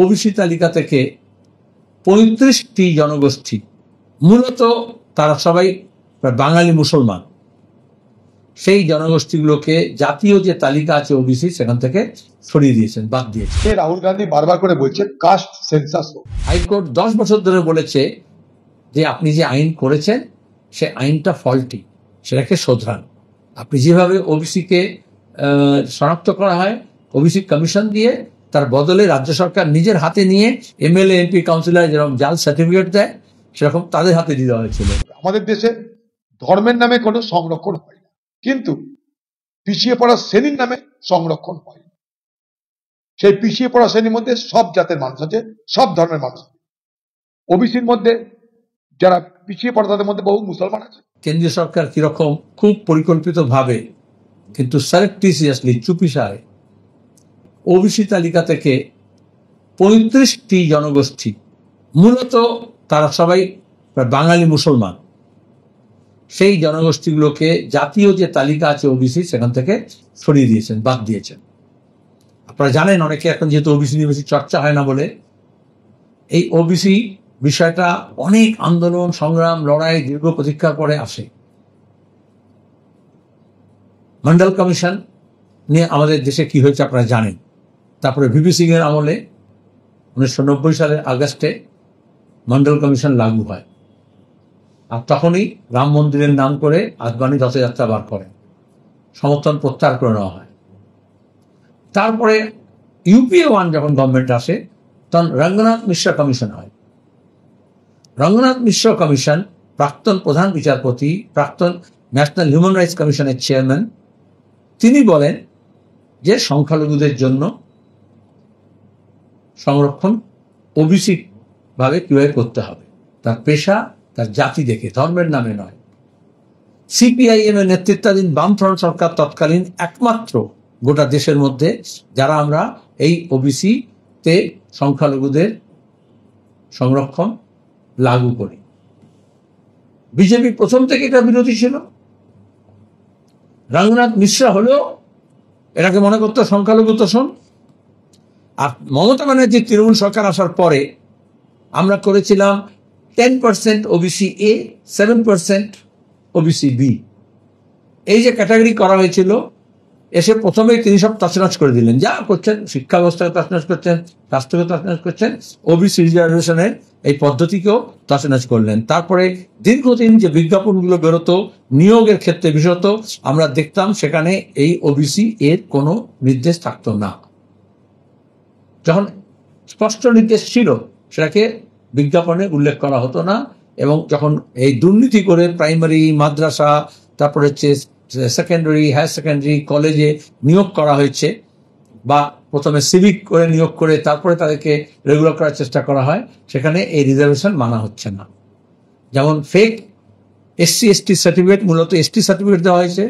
OBC তালিকা থেকে ৩৫টি জনগোষ্ঠী, মূলত তারা সবাই বাঙালি মুসলমান, সেই জনগোষ্ঠীগুলোকে জাতীয় যে তালিকা আছে ওবিসি সেখান থেকে সরিয়ে দিয়েছেন, বাদ দিয়েছেন। রাহুল গান্ধী বারবার করে বলছে কাস্ট সেন্সাস হোক। হাইকোর্ট 10 বছর ধরে বলেছে যে আপনি যে আইন করেছেন সে আইনটা ফল্টি, সেটাকে শোধরান। আপনি যেভাবে ওবিসিকে শনাক্ত করা হয় ওবিসি কমিশন দিয়ে, তার বদলে রাজ্য সরকার নিজের হাতে নিয়ে এমএলএ এমপি কাউন্সিলর যেরকম জাল সার্টিফিকেট দেয় সেরকম তাদের হাতে দিয়ে দেওয়া হয়েছিল। আমাদের দেশে ধর্মের নামে কোনো সংরক্ষণ হয় না, কিন্তু পিছিয়ে পড়া শ্রেণীর নামে সংরক্ষণ হয়। সেই পিছিয়ে পড়া শ্রেণীর মধ্যে সব জাতের মানুষ আছে, সব ধর্মের মানুষ আছে। ওবিসির মধ্যে যারা পিছিয়ে পড়া তাদের মধ্যে বহু মুসলমান আছে। কেন্দ্রীয় সরকার কিরকম খুব পরিকল্পিতভাবে কিন্তু সারেক্টিসিয়াসলি চুপিসারে ওবিসি তালিকা থেকে ৩৫টি জনগোষ্ঠী, মূলত তারা সবাই বাঙালি মুসলমান, সেই জনগোষ্ঠীগুলোকে জাতীয় যে তালিকা আছে ওবিসি সেখান থেকে সরিয়ে দিয়েছেন, বাদ দিয়েছেন। আপনারা জানেন অনেকে এখন যেহেতু ওবিসি নিয়ে বেশি চর্চা হয় না বলে, এই ওবিসি বিষয়টা অনেক আন্দোলন সংগ্রাম লড়াই দীর্ঘ প্রতীক্ষার পরে আসে। মন্ডল কমিশন নিয়ে আমাদের দেশে কি হয়েছে আপনারা জানেন। তারপরে ভিপি সিং এর আমলে 1990 সালের আগস্টে মন্ডল কমিশন লাগু হয়, আর তখনই রাম মন্দিরের নাম করে আদবানি রথযাত্রা বার করেন, সমর্থন প্রত্যাহার করে নেওয়া হয়। তারপরে ইউপিএ 1 যখন গভর্নমেন্ট আসে তখন রঙ্গনাথ মিশ্র কমিশন হয়। রঙ্গনাথ মিশ্র কমিশন প্রাক্তন প্রধান বিচারপতি, প্রাক্তন ন্যাশনাল হিউম্যান রাইটস কমিশনের চেয়ারম্যান, তিনি বলেন যে সংখ্যালঘুদের জন্য সংরক্ষণ ওবিসি ভাবে কিভাবে করতে হবে, তার পেশা তার জাতি দেখে, ধর্মের নামে নয়। সিপিআইএম এর নেতৃত্বাধীন বামফ্রন্ট সরকার তৎকালীন একমাত্র গোটা দেশের মধ্যে যারা আমরা এই ওবিসি তে সংখ্যালঘুদের সংরক্ষণ লাগু করি। বিজেপি প্রথম থেকে এটা বিরোধী ছিল। রঙ্গনাথ মিশ্রা হলেও এটাকে মনে করতো সংখ্যালঘু তোষণ। আর মমতা ব্যানার্জির তৃণমূল সরকার আসার পরে আমরা করেছিলাম 10% ওবিসি এ, 7% ওবিসি বি, এই যে ক্যাটাগরি করা হয়েছিল। এসে প্রথমেই তিনি সব তছনছ করে দিলেন, যা করছেন শিক্ষা ব্যবস্থাকে তছনছ করছেন, স্বাস্থ্যকে তছনছ করছেন, ওবিসি রিজার্ভেশনের এই পদ্ধতিকেও তছনছ করলেন। তারপরে দীর্ঘদিন যে বিজ্ঞাপনগুলো বেরোতো নিয়োগের ক্ষেত্রে বিশেষত আমরা দেখতাম সেখানে এই ওবিসি এর কোনো নির্দেশ থাকতো না। যখন স্পষ্ট নির্দেশ ছিল সেটাকে বিজ্ঞাপনে উল্লেখ করা হতো না। এবং যখন এই দুর্নীতি করে প্রাইমারি, মাদ্রাসা, তারপরে হচ্ছে সেকেন্ডারি, হায়ার সেকেন্ডারি, কলেজে নিয়োগ করা হয়েছে, বা প্রথমে সিভিক করে নিয়োগ করে তারপরে তাদেরকে রেগুলার করার চেষ্টা করা হয়, সেখানে এই রিজার্ভেশন মানা হচ্ছে না। যেমন ফেক SC/ST সার্টিফিকেট, মূলত ST সার্টিফিকেট দেওয়া হয়েছে,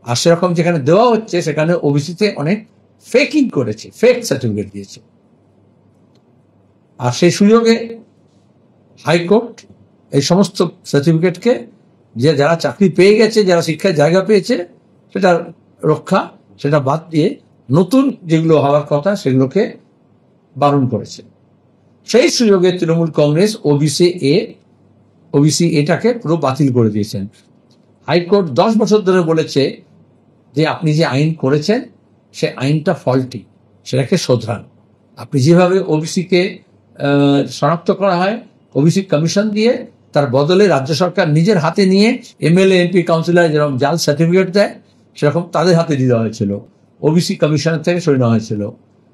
আর সেরকম যেখানে দেওয়া হচ্ছে সেখানে ওবিসিতে অনেক ফেকিং করেছে, ফেক সার্টিফিকেট দিয়েছে। আর সেই সুযোগে হাইকোর্ট এই সমস্ত সার্টিফিকেটকে যারা চাকরি পেয়ে গেছে, যারা শিক্ষায় জায়গা পেয়েছে সেটা রক্ষা, সেটা বাদ দিয়ে নতুন যেগুলো হওয়ার কথা সেগুলোকে বারণ করেছে। সেই সুযোগে তৃণমূল কংগ্রেস ওবিসি এটাকে পুরো বাতিল করে দিয়েছেন। হাইকোর্ট 10 বছর ধরে বলেছে যে আপনি যে আইন করেছেন সে আইনটা ফল্টি, সেটাকে শোধরান। আপনি যেভাবে ওবিসিকে শনাক্ত করা হয় ওবিসি কমিশন দিয়ে, তার বদলে রাজ্য সরকার নিজের হাতে নিয়ে এমএলএ এমপি কাউন্সিলর যেরকম জাল সার্টিফিকেট দেয় সেরকম তাদের হাতে দিয়ে দেওয়া হয়েছিল, ওবিসি কমিশনের থেকে সরিয়ে নেওয়া হয়েছিল।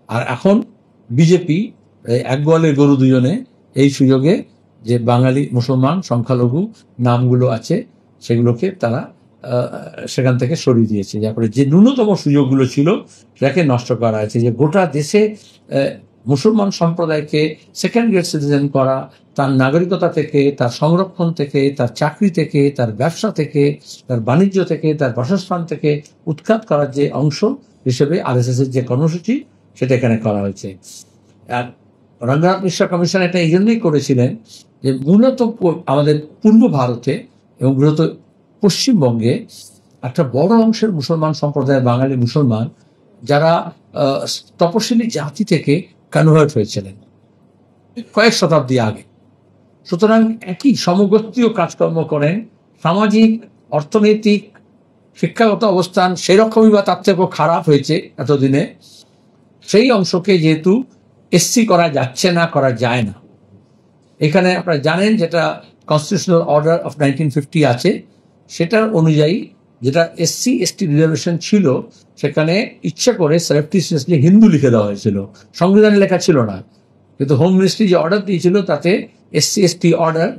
আর এখন বিজেপি এক গোয়ালের গরু দুজনে এই সুযোগে যে বাঙালি মুসলমান সংখ্যালঘু নামগুলো আছে সেগুলোকে তারা সেখান থেকে সরিয়ে দিয়েছে। তারপরে যে ন্যূনতম সুযোগগুলো ছিল সেটাকে নষ্ট করা হয়েছে। যে গোটা দেশে মুসলমান সম্প্রদায়কে সেকেন্ড গ্রেড সিটিজেন করা, তার নাগরিকতা থেকে, তার সংরক্ষণ থেকে, তার চাকরি থেকে, তার ব্যবসা থেকে, তার বাণিজ্য থেকে, তার বাসস্থান থেকে উৎখাত করার যে অংশ হিসেবে RSS এর যে কর্মসূচি সেটা এখানে করা হয়েছে। আর রঙ্গনাথ মিশ্র কমিশন এটা এই জন্যই করেছিলেন যে মূলত আমাদের পূর্ব ভারতে এবং মূলত পশ্চিমবঙ্গে একটা বড় অংশের মুসলমান সম্প্রদায়, বাঙালি মুসলমান, যারা তপশিলি জাতি থেকে কনভার্ট হয়েছিলেন কয়েক শতাব্দী আগে। সুতরাং একই সমগোত্রীয় কাজকর্ম করেন, সামাজিক, অর্থনৈতিক, শিক্ষাগত অবস্থান সেরকমই বা তার থেকেও খারাপ হয়েছে এতদিনে। সেই অংশকে যেহেতু এসসি করা যাচ্ছে না, করা যায় না, এখানে আপনারা জানেন যেটা কনস্টিটিউশনাল অর্ডার অফ 1950 আছে, সেটার অনুযায়ী যেটা এসসি এসটি রিজার্ভেশন ছিল সেখানে ইচ্ছা করে সারপ্টিসিয়াসলি হিন্দু লিখে দেওয়া হয়েছিল, সংবিধানে লেখা ছিল না। কিন্তু হোম মিনিস্ট্রি যে অর্ডার দিয়েছিল তাতে এসসি এসটি অর্ডার,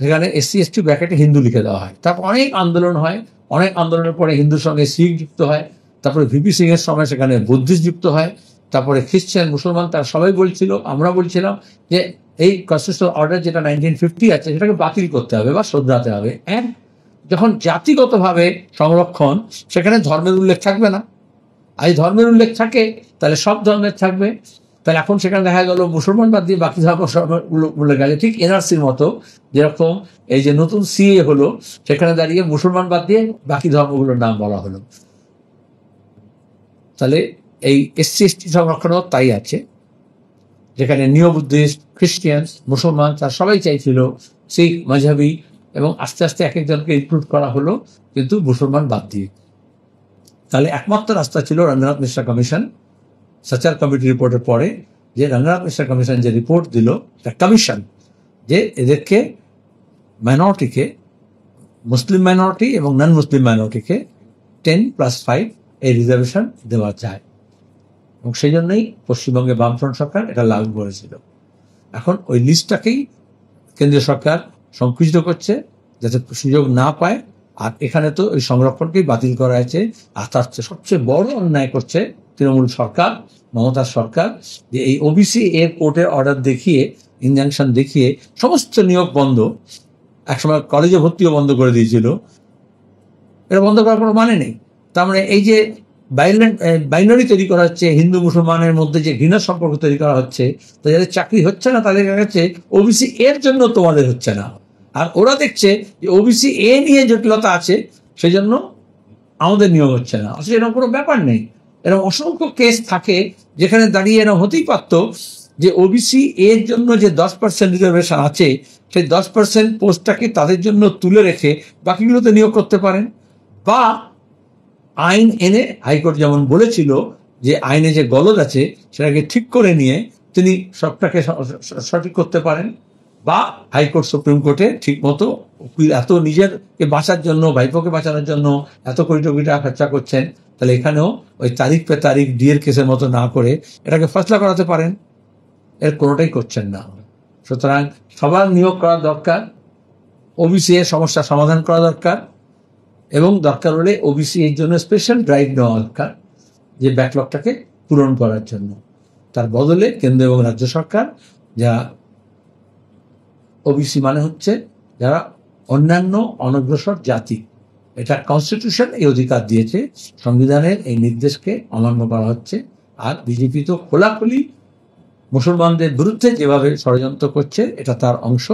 সেখানে এসসি এসটি ব্র্যাকেটে হিন্দু লিখে দেওয়া হয়। তারপর অনেক আন্দোলন হয়, অনেক আন্দোলনের পরে হিন্দুর সঙ্গে শিখ যুক্ত হয়, তারপরে ভিপি সিং এর সময় সেখানে বুদ্ধিস্ট যুক্ত হয়, তারপরে খ্রিস্টান, মুসলমান, তারা সবাই বলছিল, আমরা বলছিলাম যে এই কনস্টিটিউশনাল অর্ডার যেটা 1950 আছে সেটাকে বাতিল করতে হবে বা শোধরাতে হবে। যখন জাতিগতভাবে সংরক্ষণ, সেখানে ধর্মের উল্লেখ থাকবে না। আর ধর্মের উল্লেখ থাকে তাহলে সব ধর্মের থাকবে। তাহলে এখন সেখানে দেখা গেল মুসলমান বাদ দিয়ে বাকি ধর্ম উল্লেখ আছে, ঠিক এনআরসির মতো, যেরকম এই যে নতুন সিএ হলো সেখানে দাঁড়িয়ে মুসলমান বাদ দিয়ে বাকি ধর্মগুলোর নাম বলা হলো। তাহলে এই এসসি এসটি সংরক্ষণও তাই আছে, যেখানে নিও বুদ্ধিস্ট, খ্রিস্টিয়ানস, মুসলমান তারা সবাই চাইছিল শিখ, মাঝহাবি, এবং আস্তে আস্তে এক একজনকে ইনক্লুড করা হলো, কিন্তু মুসলমান বাদ দিয়ে। তাহলে একমাত্র রাস্তা ছিল রঙ্গনাথ মিশ্রা কমিশন, সাচার কমিটি রিপোর্টের পরে, যে রঙ্গনাথ মিশ্রা কমিশন যে রিপোর্ট দিল, একটা কমিশন, যে এদেরকে মাইনরিটিকে, মুসলিম মাইনরিটি এবং নন মুসলিম মাইনরিটিকে 10+5 এই রিজার্ভেশন দেওয়া যায়, এবং সেই জন্যই পশ্চিমবঙ্গে বামফ্রন্ট সরকার এটা লাগু করেছিল। এখন ওই লিস্টটাকেই কেন্দ্রীয় সরকার সংকুচিত করছে যাতে সুযোগ না পায়। আর এখানে তো ওই সংরক্ষণকেই বাতিল করা হয়েছে। আর তার সবচেয়ে বড় অন্যায় করছে তৃণমূল সরকার, মমতার সরকার, যে এই ওবিসি এর কোর্টের অর্ডার দেখিয়ে, ইনজাংশন দেখিয়ে সমস্ত নিয়োগ বন্ধ, একসময় কলেজে ভর্তিও বন্ধ করে দিয়েছিল। এটা বন্ধ করার কোনো মানে নেই। তার মানে এই যে বাইনারি তৈরি করা হচ্ছে, হিন্দু মুসলমানের মধ্যে যে ঘৃণার সম্পর্ক তৈরি করা হচ্ছে, তো যাদের চাকরি হচ্ছে না তাদের কাছে ওবিসি এর জন্য তোমাদের হচ্ছে না, আর ওরা দেখছে যে ওবিসি এ নিয়ে জটিলতা আছে সেই জন্য আমাদের নিয়োগ হচ্ছে না। আসলে এরকম কোনো ব্যাপার নেই। এরকম অসংখ্য কেস থাকে যেখানে দাঁড়িয়ে এরকম হতেই পারত যে ওবিসি এর জন্য যে 10% রিজার্ভেশন আছে, সেই 10% পোস্টটাকে তাদের জন্য তুলে রেখে বাকিগুলোতে নিয়োগ করতে পারেন। বা আইন এনে, হাইকোর্ট যেমন বলেছিল যে আইনে যে গলদ আছে সেটাকে ঠিক করে নিয়ে তিনি সবটাকে সঠিক করতে পারেন। বা হাইকোর্ট, সুপ্রিম কোর্টে ঠিক মতো এত নিজেরকে বাঁচার জন্য, ভাইপোকে বাঁচানোর জন্য এত কোটি কোটি টাকা খরচা করছেন, তাহলে এখানেও ওই তারিখ পে তারিখ ডিএর কেসের মতো না করে এটাকে ফয়সলা করাতে পারেন। এর কোনোটাই করছেন না। সুতরাং সবার নিয়োগ করা দরকার, ওবিসি এর সমস্যা সমাধান করা দরকার, এবং দরকার হলে ওবিসি এর জন্য স্পেশাল ড্রাইভ নেওয়া দরকার, যে ব্যাকলগটাকে পূরণ করার জন্য। তার বদলে কেন্দ্র এবং রাজ্য সরকার, যা ওবিসি মানে হচ্ছে যারা অন্যান্য অনগ্রসর জাতি, এটা কনস্টিটিউশন এই অধিকার দিয়েছে, সংবিধানের এই নির্দেশকে অমান্য করা হচ্ছে। আর বিজেপি তো খোলাখুলি মুসলমানদের বিরুদ্ধে যেভাবে ষড়যন্ত্র করছে এটা তার অংশ।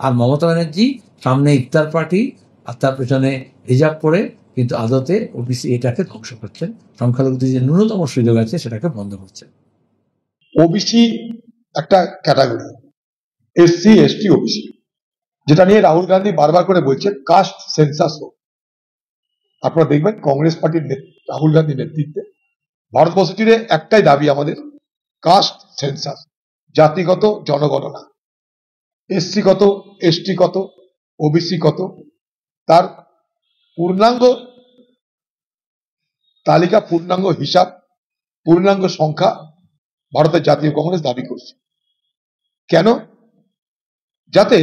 আর মমতা ব্যানার্জি সামনে ইফতার পার্টি আর তার পেছনে হিজাব পরে কিন্তু আদতে ওবিসি এটাকে ধ্বংস করছেন, সংখ্যালঘুদের যে ন্যূনতম সুযোগ আছে সেটাকে বন্ধ করছেন। ওবিসি একটা ক্যাটাগরি, এসসি এসটি ওবিসি, যেটা নিয়ে রাহুল গান্ধী বারবার করে বলছে কাস্ট সেন্সাস হোক। আপনারা দেখবেন কংগ্রেস পার্টির রাহুল গান্ধীর নেতৃত্বে ভারতবর্ষ জুড়ে একটাই দাবি আমাদের, কাস্ট সেন্সাস, জাতিগত জনগণনা, এসসি কত, এসটি কত, ওবিসি কত, তার পূর্ণাঙ্গ তালিকা, পূর্ণাঙ্গ হিসাব, পূর্ণাঙ্গ সংখ্যা ভারতের জাতীয় কংগ্রেস দাবি করছে। কেন? যাতে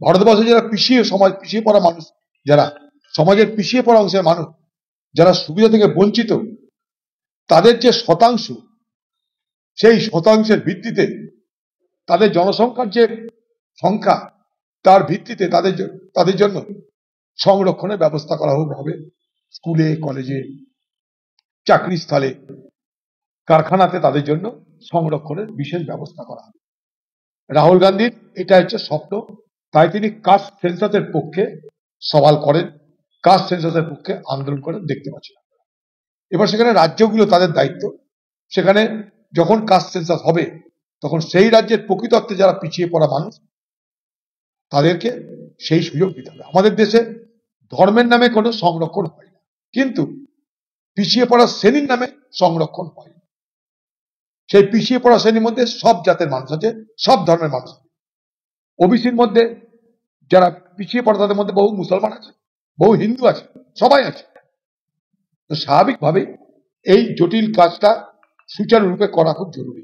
ভারতবর্ষে যারা পিছিয়ে পড়া মানুষ, যারা সমাজের পিছিয়ে পড়া অংশের মানুষ, যারা সুবিধা থেকে বঞ্চিত, তাদের যে শতাংশ, সেই শতাংশের ভিত্তিতে তাদের জনসংখ্যার যে সংখ্যা, তার ভিত্তিতে তাদের জন্য সংরক্ষণের ব্যবস্থা করা হবে। স্কুলে, কলেজে, চাকরি স্থলে, কারখানাতে তাদের জন্য সংরক্ষণের বিশেষ ব্যবস্থা করা হবে। রাহুল গান্ধীর এটা হচ্ছে স্বপ্ন, তাই তিনি কাস্ট সেন্সাসের পক্ষে সওয়াল করেন, কাস্ট সেন্সাসের পক্ষে আন্দোলন করেন, দেখতে পাচ্ছেন। এবার সেখানে রাজ্যগুলো তাদের দায়িত্ব, সেখানে যখন কাস্ট সেন্সাস হবে তখন সেই রাজ্যের প্রকৃত অর্থে যারা পিছিয়ে পড়া মানুষ তাদেরকে সেই সুযোগ দিতে হবে। আমাদের দেশে ধর্মের নামে কোনো সংরক্ষণ হয় না, কিন্তু পিছিয়ে পড়া শ্রেণীর নামে সংরক্ষণ হয়। সেই পিছিয়ে পড়া শ্রেণীর মধ্যে সব জাতের মানুষ আছে, সব ধর্মের মানুষ আছে। ওবিসির মধ্যে যারা পিছিয়ে পড়া তাদের মধ্যে বহু মুসলমান আছে, বহু হিন্দু আছে, সবাই আছে। তো স্বাভাবিকভাবেই এই জটিল কাজটা সুচারুরূপে করা খুব জরুরি।